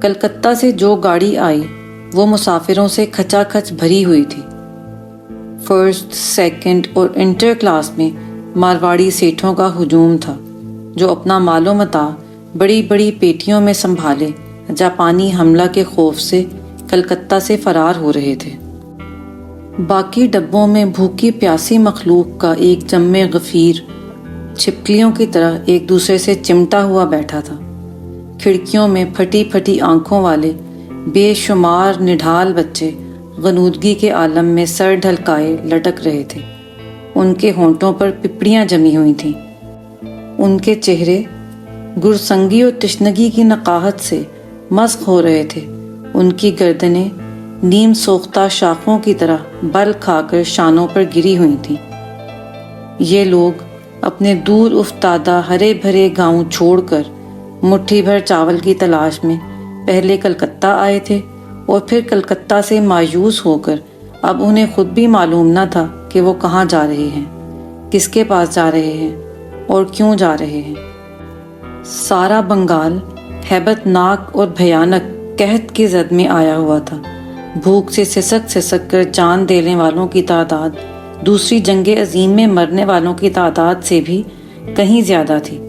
کلکتہ سے جو گاڑی آئی وہ مسافروں سے کھچا کھچ بھری ہوئی تھی۔ فرسٹ، سیکنڈ اور انٹر کلاس میں مارواڑی سیٹھوں کا ہجوم تھا، جو اپنا مال و متاع بڑی بڑی پیٹیوں میں سنبھالے جاپانی حملہ کے خوف سے کلکتہ سے فرار ہو رہے تھے۔ باقی ڈبوں میں بھوکی پیاسی مخلوق کا ایک جم غفیر چھپکلیوں کی طرح ایک دوسرے سے چمٹا ہوا بیٹھا تھا۔ کھڑکیوں میں پھٹی پھٹی آنکھوں والے بے شمار نڈھال بچے غنودگی کے عالم میں سر ڈھلکائے لٹک رہے تھے۔ ان کے ہونٹوں پر پپڑیاں جمی ہوئی تھیں، ان کے چہرے گرسنگی اور تشنگی کی نقاہت سے مسخ ہو رہے تھے، ان کی گردنیں نیم سوختہ شاخوں کی طرح بل کھا کر شانوں پر گری ہوئی تھیں۔ یہ لوگ اپنے دور افتادہ ہرے بھرے گاؤں چھوڑ کر مٹھی بھر چاول کی تلاش میں پہلے کلکتہ آئے تھے، اور پھر کلکتہ سے مایوس ہو کر اب انہیں خود بھی معلوم نہ تھا کہ وہ کہاں جا رہے ہیں، کس کے پاس جا رہے ہیں اور کیوں جا رہے ہیں۔ سارا بنگال ہیبت ناک اور بھیانک قحط کی زد میں آیا ہوا تھا۔ بھوک سے سسک سسک کر جان دینے والوں کی تعداد دوسری جنگ عظیم میں مرنے والوں کی تعداد سے بھی کہیں زیادہ تھی۔